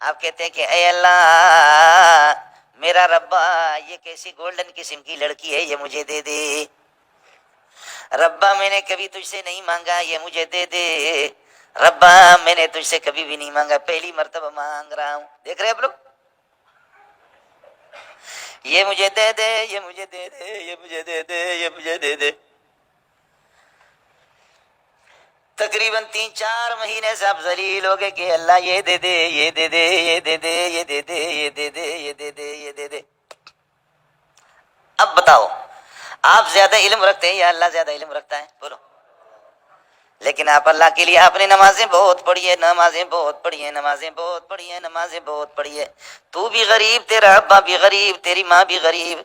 آپ کہتے ہیں کہ اے اللہ میرا ربا یہ کیسی گولڈن قسم کی لڑکی ہے، یہ مجھے دے دے، ربا میں نے کبھی تجھ سے نہیں مانگا، یہ مجھے دے دے، ربا میں نے تجھ سے کبھی بھی نہیں مانگا، پہلی مرتبہ مانگ رہا ہوں۔ دیکھ رہے آپ لوگ، یہ مجھے دے دے، یہ مجھے دے دے، یہ مجھے دے دے، یہ مجھے دے دے۔ تقریباً 3-4 مہینے سے آپ ذلیل ہو گئے کہ اللہ یہ دے دے، یہ دے دے، یہ دے دے، یہ دے دے، یہ دے دے، یہ دے دے، یہ دے دے۔ اب بتاؤ آپ زیادہ علم رکھتے ہیں یا اللہ زیادہ علم رکھتا ہے؟ بولو۔ لیکن آپ اللہ کے لیے آپ نے نمازیں بہت پڑھی ہے، نمازیں بہت پڑھی ہیں، نمازیں بہت پڑھی ہیں، نمازیں بہت پڑھی ہے۔ تو بھی غریب، تیرا ابا بھی غریب، تیری ماں بھی غریب،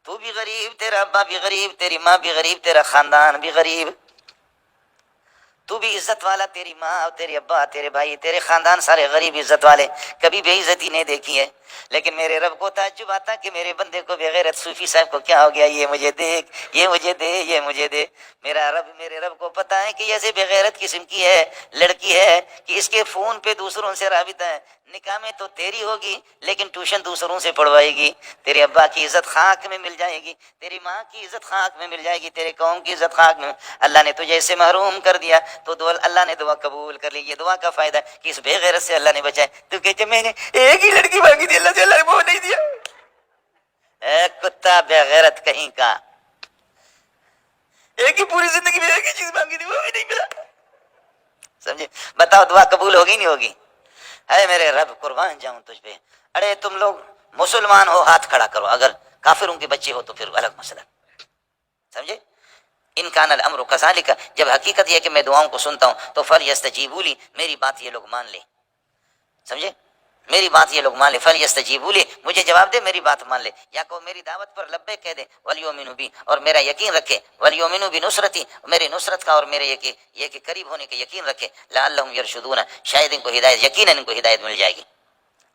تو بھی غریب، تیرا ابا بھی غریب، تیری ماں بھی غریب، تیرا خاندان بھی غریب، تو بھی عزت والا، تیری ماں اور تیرے ابا، تیرے بھائی، تیرے خاندان سارے غریب عزت والے، کبھی بے عزتی نہیں دیکھی ہے۔ لیکن میرے رب کو تعجب آتا کہ میرے بندے کو بغیرت صوفی صاحب کو کیا ہو گیا، یہ مجھے دیکھ، یہ مجھے دے، یہ مجھے دے۔ میرے رب کو پتا ہے کہ ایسے بغیرت قسم کی ہے لڑکی ہے کہ اس کے فون پہ دوسروں سے رابطہ ہے، نکاح میں تو تیری ہوگی لیکن ٹیوشن دوسروں سے پڑھوائے گی، تیرے ابا کی عزت خاک میں مل جائے گی، تیری ماں کی عزت خاک میں مل جائے گی، تیرے قوم کی عزت خاک میں۔ اللہ نے تجھے اسے محروم کر دیا تو اللہ نے دعا قبول کر لی۔ یہ دعا کا فائدہ کہ اس بے غیرت سے اللہ نے بچائے۔ تو کہتے میں نے ایک ہی لڑکی مانگی تھی، اللہ سے اللہ نے وہ نہیں دیا۔ اے کتا بے غیرت کہیں کا، ایک ہی پوری زندگی میں ایک ہی چیز مانگی تھی، وہ بھی نہیں ملا۔ سمجھے؟ بتاؤ دعا قبول ہوگی نہیں ہوگی؟ اے میرے رب قربان جاؤں تجھ پہ۔ ارے تم لوگ مسلمان ہو ہاتھ کھڑا کرو، اگر کافروں کے بچے ہو تو پھر الگ مسئلہ۔ سمجھے؟ ان کان الامر کذالک، جب حقیقت یہ کہ میں دعاؤں کو سنتا ہوں تو فلیستجیبوا لی، میری بات یہ لوگ مان لیں۔ سمجھے؟ میری بات یہ لوگ مان لے، فلیستجیبوا لی، مجھے جواب دے، میری بات مان لے، یا کہ میری دعوت پر لبیک کہہ دے، ولیؤمنوا بی، اور میرا یقین رکھے، ولیؤمنوا بنصرتی، میری نصرت کا اور میرے یہ کہ قریب ہونے کا یقین رکھے، لعلہم یرشدون، شاید ان کو ہدایت، یقیناً ان کو ہدایت مل جائے گی۔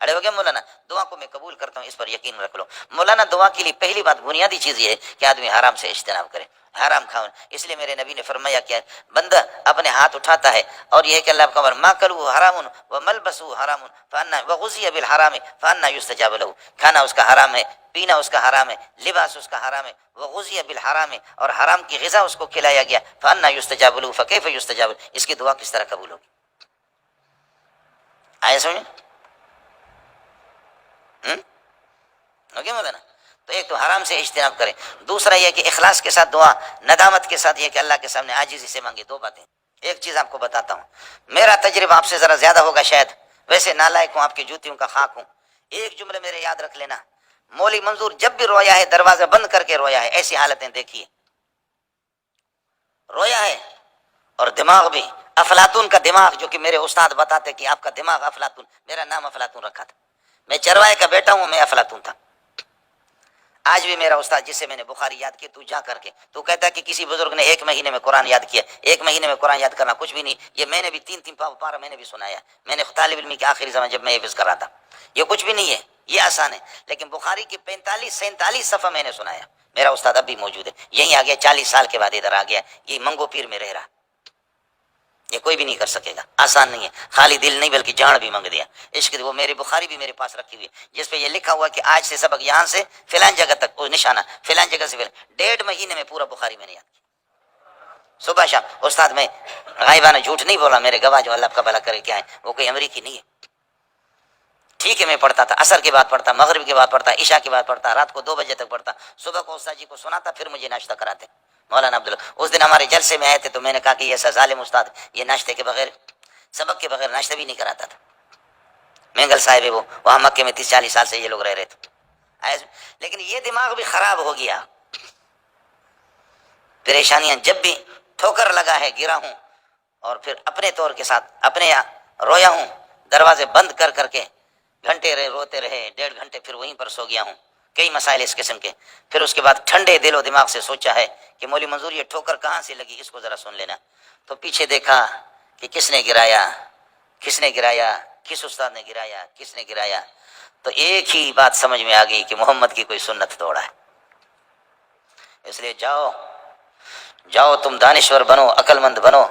اڑے ہو گیا مولانا، دعا کو میں قبول کرتا ہوں، اس پر یقین رکھ لو۔ مولانا دعا کے لیے پہلی بات بنیادی چیز یہ ہے کہ آدمی حرام سے اجتناب کرے، حرام کھاؤ۔ اس لیے میرے نبی نے فرمایا کہ بندہ اپنے ہاتھ اٹھاتا ہے اور یہ ہے کہ اللہ کا امر ما کلو حرام و ملبسو حرام فانا وغذی بالحرام فانا یستجاب له، کھانا اس کا حرام ہے، پینا اس کا حرام ہے، لباس اس کا حرام ہے، وغذی بالحرام، اور حرام کی غذا اس کو کھلایا گیا، فانا یستجاب له، فکیف یستجاب له، اس کی دعا کس طرح قبول ہوگی؟ آئے سمجھ ہو گیا مولانا؟ تو ایک تو حرام سے اجتناب کریں، دوسرا یہ کہ اخلاص کے ساتھ دعا، ندامت کے ساتھ یہ کہ اللہ کے سامنے عاجزی سے مانگے۔ دو باتیں۔ ایک چیز آپ کو بتاتا ہوں، میرا تجربہ آپ سے ذرا زیادہ ہوگا شاید، ویسے نالائق ہوں، آپ کی جوتیوں کا خاک ہوں۔ ایک جملہ میرے یاد رکھ لینا، مولوی منظور جب بھی رویا ہے دروازہ بند کر کے رویا ہے، ایسی حالتیں دیکھیے، رویا ہے اور دماغ بھی افلاطون کا دماغ، جو کہ میرے استاد بتاتے کہ آپ کا دماغ افلاطون، میرا نام افلاطون رکھا تھا، میں چروائے کا بیٹا ہوں، میں افلاطون تھا۔ آج بھی میرا استاد جس سے میں نے بخاری یاد کی، تو جا کر کے تو کہتا ہے کہ کسی بزرگ نے 1 مہینے میں قرآن یاد کیا۔ 1 مہینے میں قرآن یاد کرنا کچھ بھی نہیں، یہ میں نے بھی 3 پارہ میں نے بھی سنایا، میں نے طالب علمی کے آخری زمان جب میں حفظ کر رہا تھا، یہ کچھ بھی نہیں ہے، یہ آسان ہے۔ لیکن بخاری کی 45-47 صفحہ میں نے سنایا، میرا استاد اب بھی موجود ہے، یہیں آ گیا، 40 سال کے بعد ادھر آ گیا، یہ منگو پیر میں رہ رہا، یہ کوئی بھی نہیں کر سکے گا، آسان نہیں ہے، خالی دل نہیں بلکہ جان بھی مانگ دیا۔ عشق وہ میری بخاری بھی میرے پاس رکھی ہوئی ہے، جس پہ یہ لکھا ہوا کہ آج سے سبق یہاں سے فلان جگہ تک، وہ نشانہ فلان جگہ سے فلان، 1.5 مہینے میں پورا بخاری میں نے یاد کیا، صبح شام۔ استاد میں غائبانہ جھوٹ نہیں بولا، میرے گواہ جو اللہ کا بھلا کرے کیا ہے، وہ کوئی امریکی نہیں ہے۔ ٹھیک ہے، میں پڑھتا تھا، عصر کے بعد پڑھتا، مغرب کے بعد پڑھتا، عشاء کے بعد پڑھتا، رات کو 2 بجے تک پڑھتا، صبح کو استاد جی کو سناتا، پھر مجھے ناشتہ کراتے مولانا عبداللہ۔ اس دن ہمارے جلسے میں آئے تھے تو میں نے کہا کہ یہ ایسا ظالم استاد، یہ ناشتے کے بغیر، سبق کے بغیر ناشتہ بھی نہیں کراتا تھا۔ مینگل صاحب ہے وہ، وہاں مکے میں 30-40 سال سے یہ لوگ رہ رہے تھے، لیکن یہ دماغ بھی خراب ہو گیا، پریشانیاں جب بھی ٹھوکر لگا ہے گرا ہوں، اور پھر اپنے طور کے ساتھ اپنے رویا ہوں، دروازے بند کر کر کے گھنٹے رہے، روتے رہے 1.5 گھنٹے، پھر وہیں پر سو گیا ہوں، کئی مسائل اس قسم کے۔ پھر اس کے بعد ٹھنڈے دل و دماغ سے سوچا ہے کہ مولوی منظور یہ ٹھوکر کہاں سے لگی، اس کو ذرا سن لینا۔ تو پیچھے دیکھا کہ کس نے گرایا، کس نے گرایا، کس استاد نے گرایا، کس نے گرایا، تو ایک ہی بات سمجھ میں آ گئی کہ محمد کی کوئی سنت توڑا ہے۔ اس لیے جاؤ تم دانشور بنو، عقل مند بنو،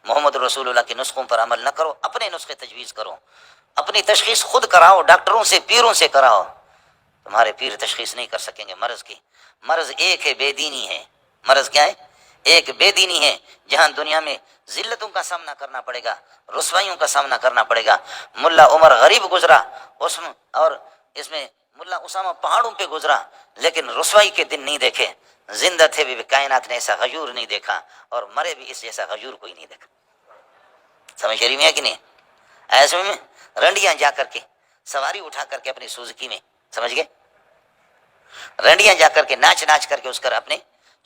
محمد رسول اللہ کے نسخوں پر عمل نہ کرو، اپنے نسخے تجویز کرو، اپنی تشخیص خود کراؤ، ڈاکٹروں سے پیروں سے کراؤ، تمہارے پیر تشخیص نہیں کر سکیں گے مرض کی۔ مرض ایک ہے، بے دینی ہے۔ مرض کیا ہے؟ ایک بے دینی ہے، جہاں دنیا میں ذلتوں کا سامنا کرنا پڑے گا، رسوائیوں کا سامنا کرنا پڑے گا۔ ملا عمر غریب گزرا اور اس میں ملا اسامہ پہاڑوں پہ گزرا، لیکن رسوائی کے دن نہیں دیکھے۔ زندہ تھے بھی کائنات نے ایسا غیور نہیں دیکھا، اور مرے بھی اس جیسا غیور کوئی نہیں دیکھا۔ سمجھ شریف میں ہے کہ نہیں؟ ایسے میں رنڈیاں جا کر کے سواری اٹھا کر کے اپنی سوزکی میں، سمجھ گئے، رنڈیاں جا کر کے ناچ ناچ کر کے اس کر اپنے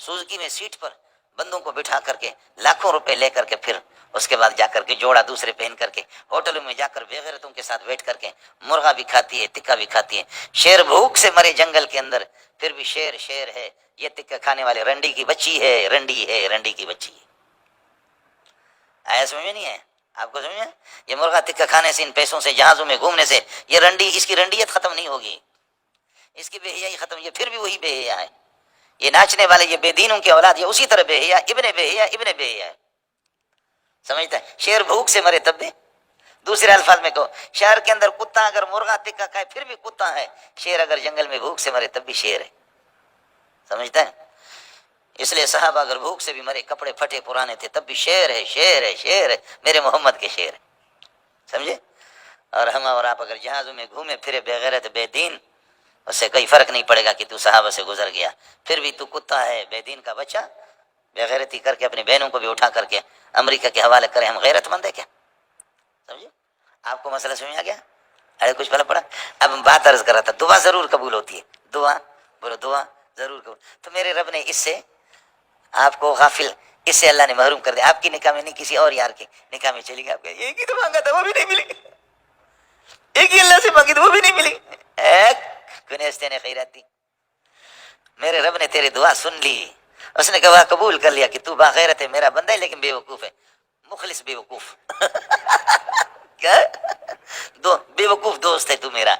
سوزکی میں سیٹ پر بندوں کو بٹھا کر کے لاکھوں روپے لے کر کے، پھر اس کے بعد جا کر کے جوڑا دوسرے پہن کر کے ہوٹلوں میں جا کر بے غیرتوں کے ساتھ بیٹھ کر کے مرغا بھی کھاتی ہے، ٹکا بھی کھاتی ہے۔ شیر بھوک سے مرے جنگل کے اندر، پھر بھی شیر شیر ہے، یہ ٹکا کھانے والے رنڈی کی بچی ہے، رنڈی ہے، رنڈی کی بچی ہے۔ آیا سمجھ میں نہیں ہے آپ کو؟ سمجھ میں؟ یہ مرغا ٹکا کھانے سے، ان پیسوں سے، جہازوں میں گھومنے سے، یہ رنڈی، اس کی رنڈیت ختم نہیں ہوگی، اس کی بے حیائی ختم، یہ پھر بھی وہی بے حیا ہے۔ یہ ناچنے والے، یہ بے دینوں کی اولاد، یہ اسی طرح بے حیا، ابن بے حیا، ابن بے حیا ہے۔ سمجھتا ہے؟ شیر بھوک سے مرے تب بھی، دوسرے الفاظ میں کہو، شہر کے اندر کتا اگر مرغا ٹکا کھائے پھر بھی کتا ہے، شیر اگر جنگل میں بھوک سے مرے تب بھی شیر ہے۔ سمجھتا ہے؟ اس لیے صحابہ اگر بھوک سے بھی مرے، کپڑے پھٹے پرانے تھے، تب بھی شیر ہے، شیر ہے، شیر ہے، میرے محمد کے شیر ہے۔ سمجھے؟ اور ہم اور آپ اگر جہازوں میں گھومے پھرے بے غیرت بے دین، اس سے کوئی فرق نہیں پڑے گا کہ تو صحابہ سے گزر گیا، پھر بھی تو کتا ہے، بے دین کا بچہ، بے غیرتی کر کے اپنی بہنوں کو بھی اٹھا کر کے امریکہ کے حوالے کرے، ہم غیرت مند ہے کیا؟ سمجھے؟ آپ کو مسئلہ سمجھ آ گیا؟ ارے کچھ پہلے پڑا؟ اب بات عرض کر رہا تھا، دعا ضرور قبول ہوتی ہے، دعا بولو، دعا ضرور قبول۔ تو میرے رب نے اس سے آپ کو غافل، اس سے اللہ نے محروم کر دیا، آپ کی نکاح میں نہیں، کسی اور یار کی نکاح میں چلی گئی، آپ ایک ہی تو مانگا تھا وہ بھی نہیں ملی، ایک ہی اللہ سے مانگی تو وہ بھی نہیں ملی، گنہستے نے خیرات دی۔ میرے رب نے تیری دعا سن لی، اس نے کہا قبول کر لیا کہ تو باغیرت ہے، میرا بندہ ہے، لیکن بے وقوف ہے، مخلص بے وقوف۔ کیا؟ بے وقوف دوست ہے تو میرا،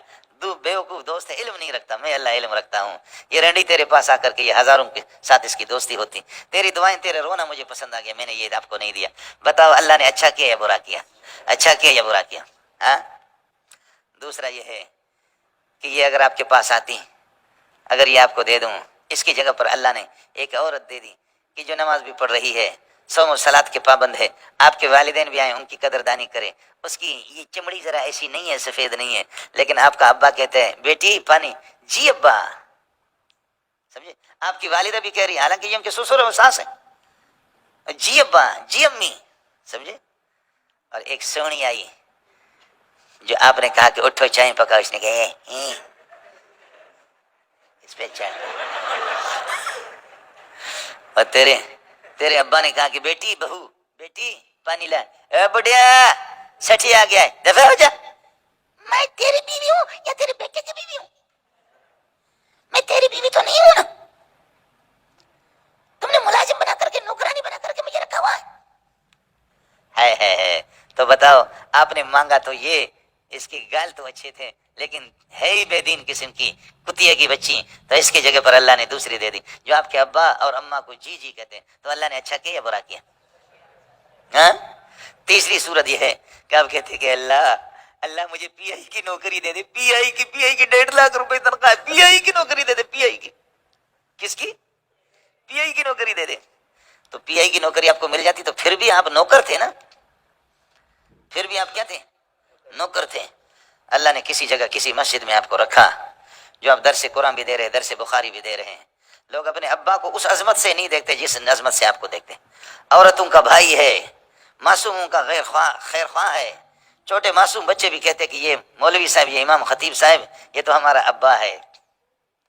بے وقوف دوست ہے، علم نہیں رکھتا، میں اللہ علم رکھتا ہوں۔ یہ رنڈی تیرے پاس آ کر کے، یہ ہزاروں کے ساتھ اس کی دوستی ہوتی، تیری دعائیں، تیرے رونا مجھے پسند آ گیا، میں نے یہ آپ کو نہیں دیا۔ بتاؤ اللہ نے اچھا کیا یا برا کیا؟ اچھا کیا یا برا کیا؟ ہاں؟ دوسرا یہ ہے کہ یہ اگر آپ کے پاس آتی، اگر یہ آپ کو دے دوں، اس کی جگہ پر اللہ نے ایک عورت دے دی کہ جو نماز بھی پڑھ رہی ہے، صوم و صلات کے پابند ہے، آپ کے والدین بھی آئیں، ان کی قدردانی کرے، اس کی یہ چمڑی ذرا ایسی نہیں ہے، سفید نہیں ہے، لیکن آپ کا ابا کہتے ہیں بیٹی پانی، جی ابا، سمجھے؟ آپ کی والدہ بھی کہہ رہی ہے، حالانکہ یہ ان کے سسر اور ساس ہیں، جی ابا، جی امی، سمجھے؟ اور ایک سونی آئی، جو آپ نے کہا کہ اٹھو چائے پکاؤ، اس نے کہا اس پہ چائے، اور تیرے ابا نے کہا کہ بیٹی بہو، بیٹی پانی لا، اے بڑھیا سٹھی آ گیا ہے، دفع ہو جا، میں تیری بیوی ہوں یا تیرے بیٹے کی بیوی ہوں؟ میں تیری بیوی تو نہیں ہوں نا، تم نے ملازم بنا کر کے، نوکرانی بنا کر کے مجھے رکھا ہوا ہے۔ تو بتاؤ، آپ نے مانگا تو یہ، اس کی گال تو اچھے تھے، لیکن ہے ہی بے دین قسم کی کتیے کی بچی، تو اس کی جگہ پر اللہ نے دوسری دے دی، جو آپ کے ابا اور اماں کو جی جی کہتے ہیں، تو اللہ نے اچھا کیا یا برا کیا؟ ہاں؟ تیسری صورت یہ ہے کہ آپ کہتے کہ اللہ مجھے پی آئی کی نوکری دے دے، پی آئی کی 1.5 لاکھ تنخواہ، پی آئی کی نوکری دے دے، پی آئی کی، کس کی؟ پی آئی کی نوکری دے دے۔ تو پی آئی کی نوکری آپ کو مل جاتی تو پھر بھی آپ نوکر تھے نا، پھر بھی آپ کیا تھے؟ نوکر تھے۔ اللہ نے کسی جگہ کسی مسجد میں آپ کو رکھا، جو آپ درس قرآن بھی دے رہے، درس بخاری بھی دے رہے ہیں، لوگ اپنے ابا کو اس عظمت سے نہیں دیکھتے جس عظمت سے آپ کو دیکھتے۔ عورتوں کا بھائی ہے، معصوموں کا خیر خواہ ہے، چھوٹے معصوم بچے بھی کہتے کہ یہ مولوی صاحب، یہ امام خطیب صاحب، یہ تو ہمارا ابا ہے،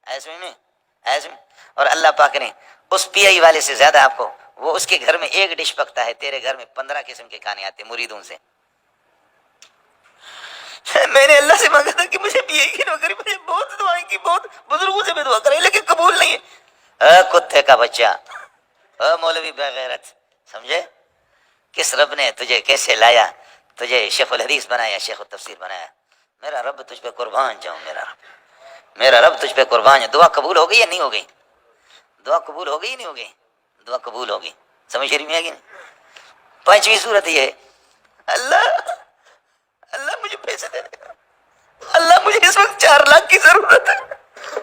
ایسے میں ایسے میں۔ اور اللہ پاک نے اس پی آئی والے سے زیادہ آپ کو، وہ اس کے گھر میں ایک ڈش پکتا ہے، تیرے گھر میں 15 قسم کے کھانے آتے مریدوں سے۔ میں نے اللہ سے مانگا تھا کہ مجھے پی آئی کی نوکری، مجھے بہت دعائیں کی، بہت بزرگوں سے بھی دعا کرائی، لیکن قبول نہیں ہے۔ اے کتے کا بچہ، اے مولوی بغیرت، سمجھے؟ کس رب نے تجھے کیسے لایا، تجھے شیخ الحدیث بنایا، شیخ التفسیر بنایا؟ میرا رب تجھ پہ قربان جاؤں، میرا رب تجھ پہ قربان ہے۔ دعا قبول ہو گئی یا نہیں ہو گئی؟ دعا قبول ہو گئی یا نہیں ہو گئی؟ دعا قبول ہوگی، سمجھ رہی میں ہے کہ نہیں؟ 5ویں صورت یہ ہے، اللہ اللہ مجھے پیسے دے دے، اللہ مجھے اس وقت 4 لاکھ کی ضرورت ہے،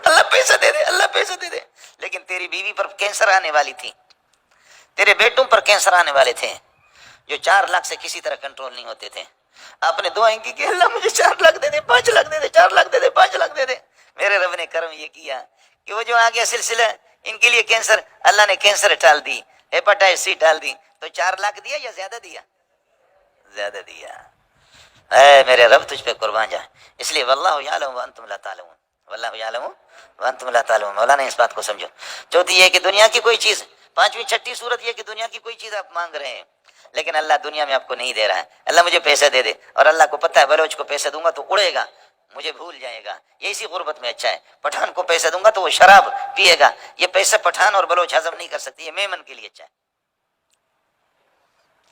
اللہ پیسے دے دے، اللہ پیسے دے دے. لیکن تیری بیوی پر کینسر آنے والی تھی، تیرے بیٹوں پر کینسر آنے والے تھے، جو 4 لاکھ سے کسی طرح کنٹرول نہیں ہوتے تھے. آپ نے دعائیں کی کہ اللہ مجھے 4 لاکھ دے دے، 5 لاکھ دے دے، 4 لاکھ دے دے، 5 لاکھ دے دے. میرے رب نے کرم یہ کیا کہ وہ جو آگے سلسلہ ان کے لیے کینسر، اللہ نے کینسر ٹال دی، ہیپاٹائٹس سی ٹال دی. تو 4 لاکھ دیا یا زیادہ دیا؟ زیادہ دیا. اے میرے رب تجھ پہ قربان جائے. اس لیے واللہ یعلم وانتم لا تعلمون، واللہ یعلم وانتم لا تعلمون. مولانا اس بات کو سمجھو. چوتھی یہ کہ دنیا کی کوئی چیز، پانچویں چھٹی صورت یہ کہ دنیا کی کوئی چیز آپ مانگ رہے ہیں لیکن اللہ دنیا میں آپ کو نہیں دے رہا ہے. اللہ مجھے پیسے دے دے، اور اللہ کو پتہ ہے بلوچ کو پیسے دوں گا تو اڑے گا، مجھے بھول جائے گا، یہ اسی غربت میں اچھا ہے. پٹھان کو پیسے دوں گا تو وہ شراب پیے گا، یہ پیسے پٹھان اور بلوچ ہضم نہیں کر سکتی، یہ میمن کے لیے اچھا ہے.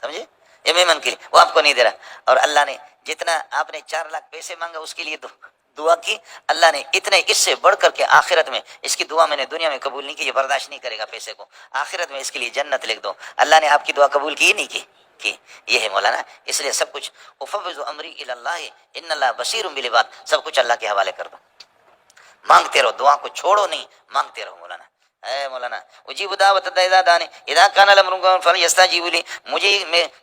سمجھے؟ یہ میمن کے لیے، وہ آپ کو نہیں دے رہا. اور اللہ نے جتنا آپ نے 4 لاکھ پیسے مانگا اس کے لیے دعا کی، اللہ نے اتنے اس سے بڑھ کر کے آخرت میں اس کی دعا میں نے دنیا میں قبول نہیں کی، یہ برداشت نہیں کرے گا پیسے کو، آخرت میں اس کے لیے جنت لکھ دو. اللہ نے آپ کی دعا قبول کی نہیں کی. یہ ہے مولانا. اس لیے سب کچھ افوض امری الی اللہ ان اللہ بصیر بالعباد، سب کچھ اللہ کے حوالے کر دو. مانگتے رہو، دعا کو چھوڑو نہیں، مانگتے رہو. مولانا اے مولانا اجیب دعوت اذا دعانی اذا کان الامر فلیستجیبوا لی، مجھے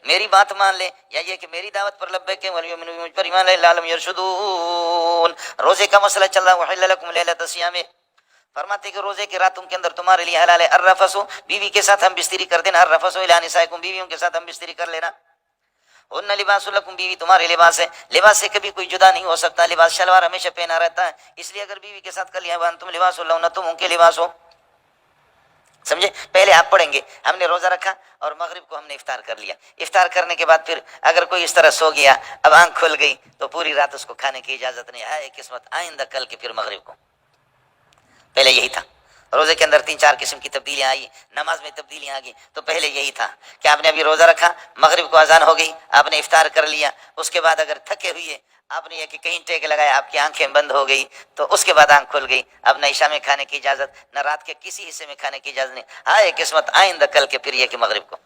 میری بات مان لے، یا یہ کہ میری دعوت پر لبیک ولیؤمنوا مجھ پر ایمان لے لعلہم یرشدون. روزے کا مسئلہ چل رہا ہے. وحل لکم لیلۃ الصیام، فرماتے کہ روزے کی راتوں کے اندر تمہارے لیے حلال ہے. الرفث، بیوی کے ساتھ ہم بستری کر دینا. الرفث الی نسائکم، بیویوں کے ساتھ ہم بستری کر لینا. ان لباس لکم، بیوی تمہارے لباس ہے، لباس سے کبھی کوئی جدا نہیں ہو سکتا. لباس شلوار ہمیشہ پہنا رہتا ہے، اس لیے اگر بیوی کے ساتھ کر لیا وانتم لباس لہن، تم ان کے لباس ہو. سمجھے؟ پہلے آپ پڑھیں گے ہم نے روزہ رکھا اور مغرب کو ہم نے افطار کر لیا. افطار کرنے کے بعد پھر اگر کوئی اس طرح سو گیا، اب آنکھ کھل گئی تو پوری رات اس کو کھانے کی اجازت نہیں ہے. قسمت آئندہ کل کے پھر مغرب کو. پہلے یہی تھا. روزے کے اندر 3-4 قسم کی تبدیلیاں آئی، نماز میں تبدیلیاں آ گئی. تو پہلے یہی تھا کہ آپ نے ابھی روزہ رکھا، مغرب کو اذان ہو گئی، آپ نے افطار کر لیا. اس کے بعد اگر تھکے ہوئے آپ نے یہ کہ کہیں ٹیک لگایا، آپ کی آنکھیں بند ہو گئی، تو اس کے بعد آنکھ کھل گئی. اب نہ عشاء میں کھانے کی اجازت، نہ رات کے کسی حصے میں کھانے کی اجازت نہیں. ہائے قسمت آئندہ کل کے پھر یہ کہ مغرب کو.